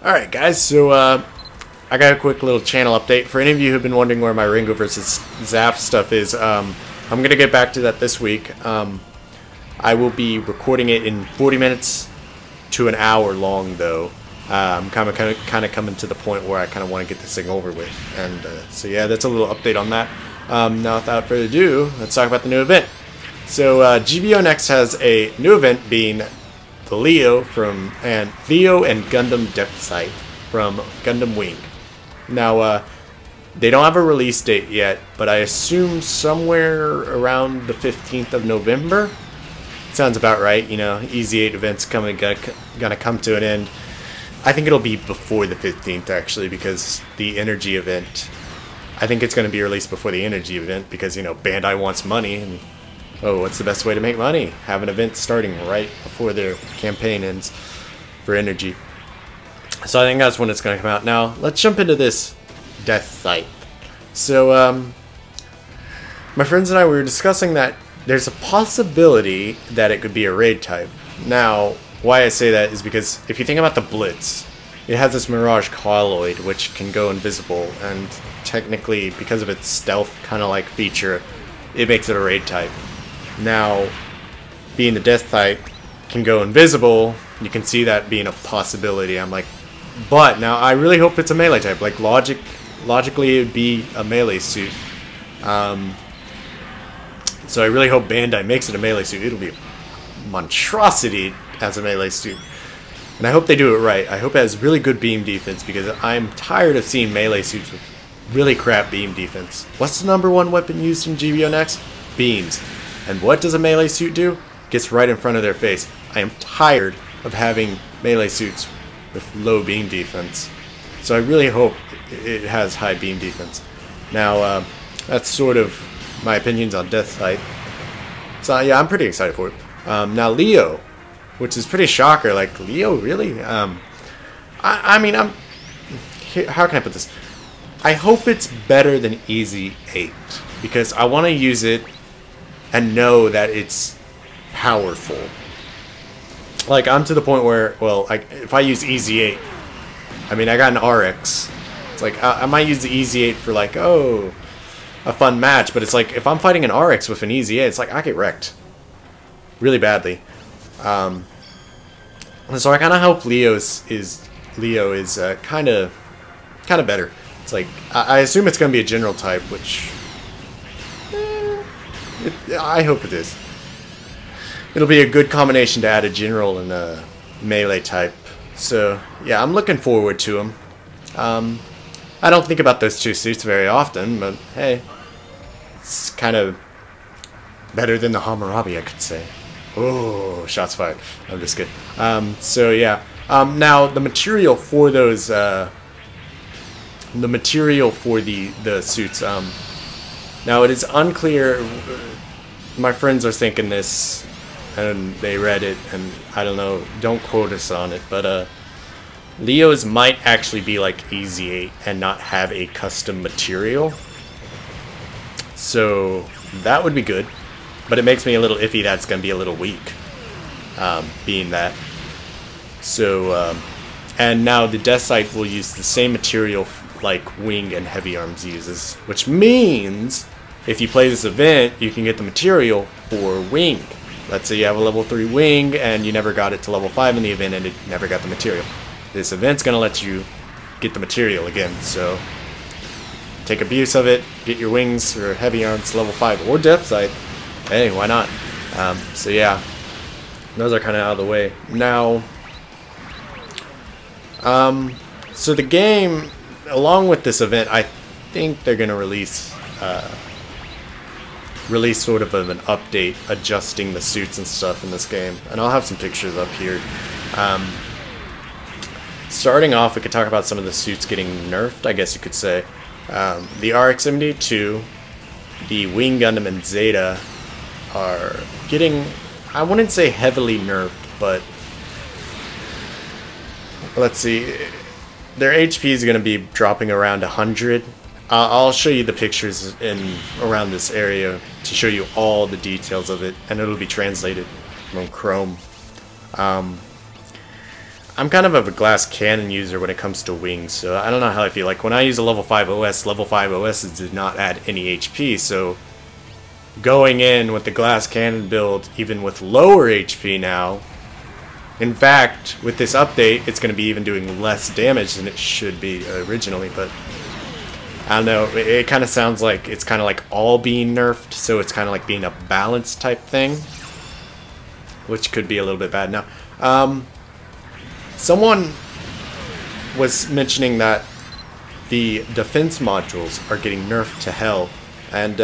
Alright guys, so I got a quick little channel update. For any of you who've been wondering where my Ringo versus Zap stuff is, I'm going to get back to that this week. I will be recording it in 40 minutes to an hour long though. I'm kind of coming to the point where I kind of want to get this thing over with. And so yeah, that's a little update on that. Now without further ado, let's talk about the new event. So GBO Next has a new event being Theo and Gundam Deathscythe from Gundam Wing. Now, they don't have a release date yet, but I assume somewhere around the 15th of November. Sounds about right. You know, Easy 8 events gonna come to an end. I think it'll be before the 15th actually, because the Energy event. I think it's gonna be released before the Energy event because, you know, Bandai wants money and. Oh, what's the best way to make money? Have an event starting right before their campaign ends for Energy. So I think that's when it's going to come out. Now, let's jump into this Deathscythe. So, my friends and I were discussing that there's a possibility that it could be a raid type. Now, why I say that is because if you think about the Blitz, it has this Mirage Colloid, which can go invisible, and technically, because of its stealth kind of like feature, it makes it a raid type. Now, being the Deathscythe can go invisible, you can see that being a possibility. I'm like, but now I really hope it's a melee type. Like logically, it would be a melee suit. So I really hope Bandai makes it a melee suit. It'll be a monstrosity as a melee suit, and I hope they do it right. I hope it has really good beam defense because I'm tired of seeing melee suits with really crap beam defense. What's the #1 weapon used in GBO Next? Beams. And what does a melee suit do? Gets right in front of their face. I am tired of having melee suits with low beam defense. So I really hope it has high beam defense. Now, that's sort of my opinions on Deathscythe. So yeah, I'm pretty excited for it. Now Leo, which is pretty shocker. Like, Leo, really? I mean, how can I put this? I hope it's better than Easy 8 because I want to use it and know that it's powerful. Like, I'm to the point where, well, if I use Easy 8, I mean, I got an RX. It's like, I might use the Easy 8 for, like, oh, a fun match, but it's like, if I'm fighting an RX with an Easy 8, it's like, I get wrecked. Really badly. So I kind of hope Leo is kind of better. It's like, I assume it's going to be a general type, which... I hope it is. It'll be a good combination to add a general and a melee type. So yeah, I'm looking forward to them. I don't think about those two suits very often, but hey, it's kind of better than the Hammurabi, I could say. Oh, shots fired. I'm just kidding. So yeah. Now the material for those, the material for the suits. Now it is unclear. My friends are thinking this, and they read it, and I don't know. Don't quote us on it, but Leo's might actually be like Easy 8 and not have a custom material. So that would be good, but it makes me a little iffy that it's going to be a little weak, being that. So and now the Deathscythe will use the same material like Wing and Heavy Arms uses, which means if you play this event, you can get the material for Wing. Let's say you have a level 3 Wing and you never got it to level 5 in the event and it never got the material. This event's going to let you get the material again, so take abuse of it, get your Wings or Heavy Arms level 5 or Deathscythe. Hey, why not? So yeah, those are kind of out of the way. Now, so the game, along with this event, I think they're going to release sort of an update adjusting the suits and stuff in this game, and I'll have some pictures up here. Starting off, we could talk about some of the suits getting nerfed, I guess you could say. The RX-72, the Wing Gundam, and Zeta are getting, I wouldn't say heavily nerfed, but let's see, their HP is going to be dropping around 100. I'll show you the pictures around this area to show you all the details of it, and it'll be translated from Chrome. I'm kind of a glass cannon user when it comes to wings, so I don't know how I feel. Like when I use a level 5 OS did not add any HP, so going in with the glass cannon build, even with lower HP now, in fact, with this update, it's going to be even doing less damage than it should be originally, but I don't know, it kind of sounds like it's kind of like all being nerfed, so it's kind of like being a balanced type thing, which could be a little bit bad now. Someone was mentioning that the defense modules are getting nerfed to hell, and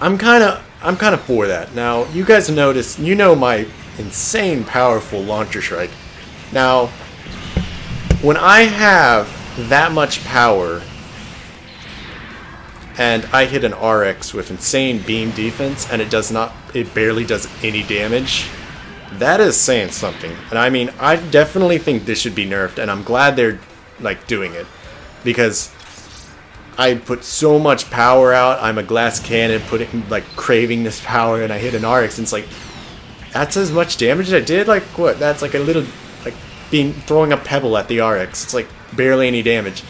I'm kind of for that. Now, you guys notice, you know my insane powerful launcher strike. Now, when I have that much power and I hit an RX with insane beam defense and it barely does any damage, that is saying something. And I mean, I definitely think this should be nerfed, and I'm glad they're like doing it, because I put so much power out. I'm a glass cannon, craving this power, and I hit an RX, and it's like, that's as much damage as I did? Like, what? That's like a little, like, throwing a pebble at the RX. It's like barely any damage.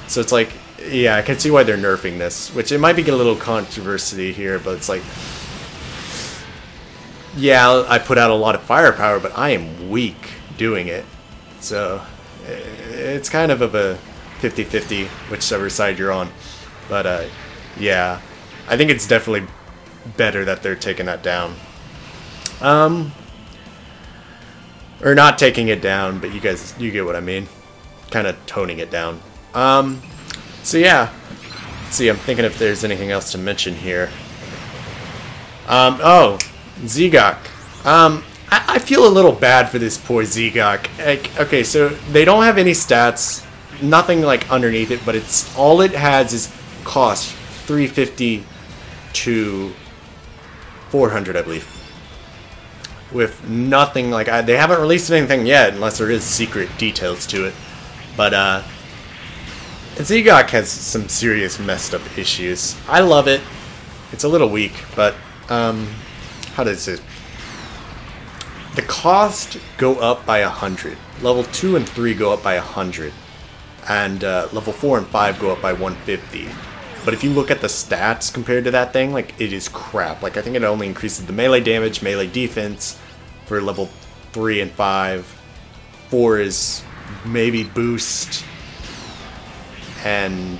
So it's like, yeah, I can see why they're nerfing this, which it might be a little controversy here, but it's like, yeah, I put out a lot of firepower, but I am weak doing it. So it's kind of a 50-50, whichever side you're on. But yeah, I think it's definitely better that they're taking that down. Or not taking it down, but you get what I mean. Kind of toning it down. So yeah, let's see, I'm thinking if there's anything else to mention here. Oh, Zigok. I feel a little bad for this poor Zigok. Like, okay, so they don't have any stats, nothing like underneath it, but it's all it has is cost 350 to 400, I believe. With nothing like they haven't released anything yet, unless there is secret details to it. But Zigok has some serious messed up issues. I love it. It's a little weak, but how does it? The cost go up by 100. Level 2 and 3 go up by 100, and level 4 and 5 go up by 150. But if you look at the stats compared to that thing, like, it is crap. Like, I think it only increases the melee damage, melee defense for level 3 and 5. 4 is maybe boost and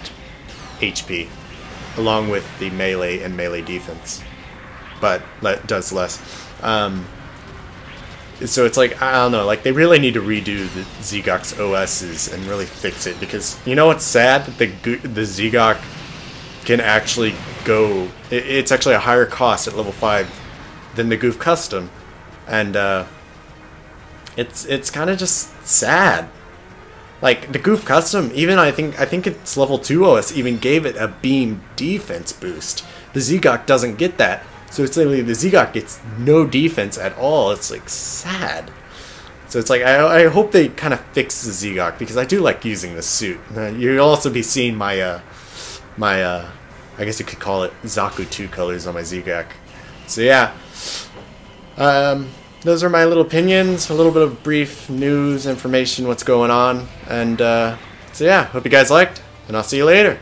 HP, along with the melee and melee defense. But that does less. So it's like, I don't know, like, they really need to redo the Zigok's OSs and really fix it, because you know what's sad? The Zigok can actually go, it's actually a higher cost at level 5 than the Goof Custom, and it's kind of just sad. Like, the Goof Custom, even I think its level 2 OS even gave it a beam defense boost. The Zigok doesn't get that, so it's literally the Zigok gets no defense at all. It's like sad. So it's like, I hope they kind of fix the Zigok, because I do like using this suit. You'll also be seeing my I guess you could call it Zaku 2 colors on my Zigok. So yeah, those are my little opinions, a little bit of brief news, information, what's going on, and so yeah, hope you guys liked, and I'll see you later.